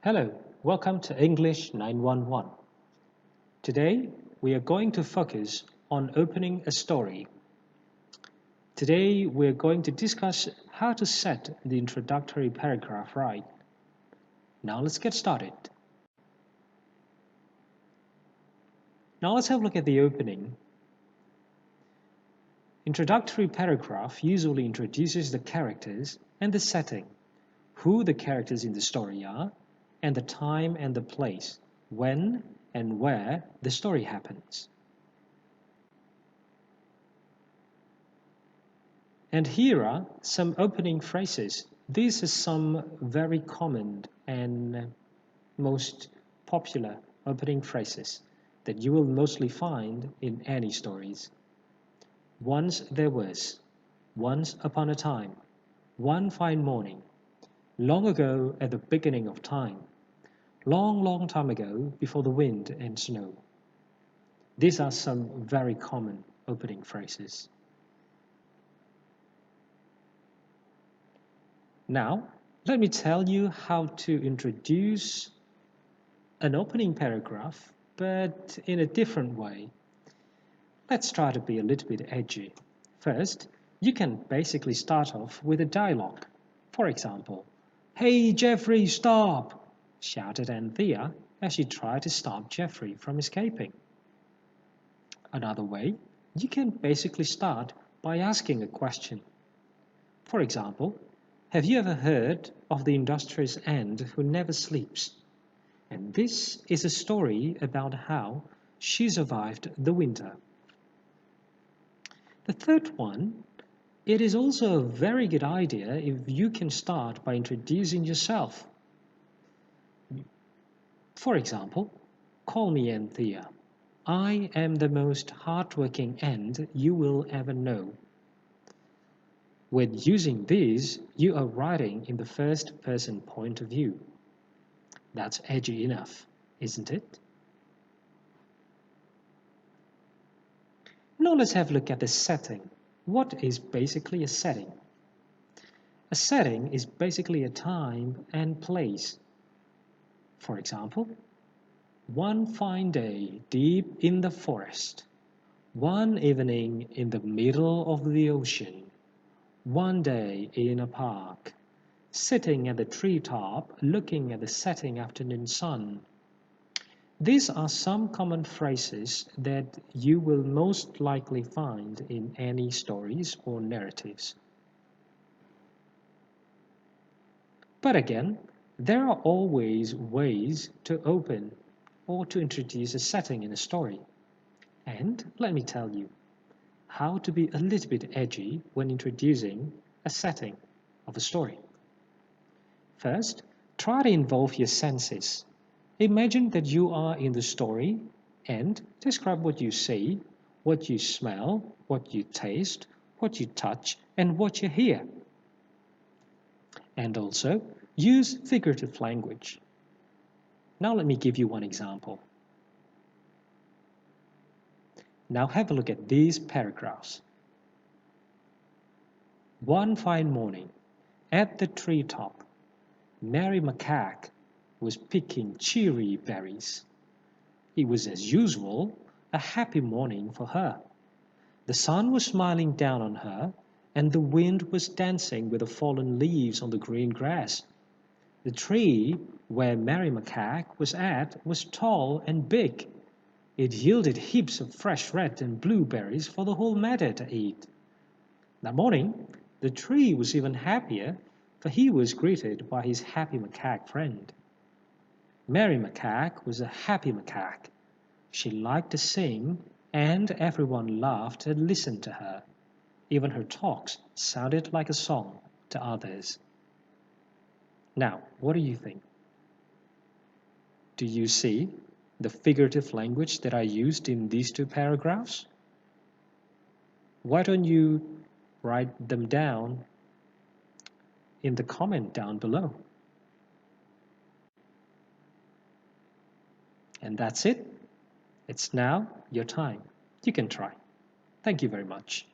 Hello, welcome to English 911. Today we are going to focus on opening a story. Today we are going to discuss how to set the introductory paragraph right. Now let's get started. Now let's have a look at the opening. Introductory paragraph usually introduces the characters and the setting, who the characters in the story are, and the time and the place, when and where the story happens. And here are some opening phrases. These are some very common and most popular opening phrases that you will mostly find in any stories. Once there was, once upon a time, one fine morning, long ago at the beginning of time, long, long time ago before the wind and snow. These are some very common opening phrases. Now, let me tell you how to introduce an opening paragraph, but in a different way. Let's try to be a little bit edgy. First, you can basically start off with a dialogue. For example, "Hey Jeffrey, stop!" shouted Anthea as she tried to stop Jeffrey from escaping. Another way, you can basically start by asking a question. For example, have you ever heard of the industrious ant who never sleeps? And this is a story about how she survived the winter. The third one, it is also a very good idea if you can start by introducing yourself. For example, call me Anthea. I am the most hardworking ant you will ever know. When using these, you are writing in the first person point of view. That's edgy enough, isn't it? Now let's have a look at the setting. What is basically a setting? A setting is basically a time and place. For example, one fine day deep in the forest, one evening in the middle of the ocean, one day in a park, sitting at the treetop looking at the setting afternoon sun. These are some common phrases that you will most likely find in any stories or narratives. But again, there are always ways to open or to introduce a setting in a story. And let me tell you how to be a little bit edgy when introducing a setting of a story. First, try to involve your senses. Imagine that you are in the story and describe what you see, what you smell, what you taste, what you touch, and what you hear. And also, use figurative language. Now let me give you one example. Now have a look at these paragraphs. One fine morning, at the treetop, Mary Macaque was picking cherry berries. It was, as usual, a happy morning for her. The sun was smiling down on her, and the wind was dancing with the fallen leaves on the green grass. The tree where Mary Macaque was at was tall and big. It yielded heaps of fresh red and blue berries for the whole meadow to eat. That morning, the tree was even happier, for he was greeted by his happy macaque friend. Mary Macaque was a happy macaque. She liked to sing, and everyone laughed and listened to her. Even her talks sounded like a song to others. Now, what do you think? Do you see the figurative language that I used in these two paragraphs? Why don't you write them down in the comment down below? And that's it. It's now your time. You can try. Thank you very much.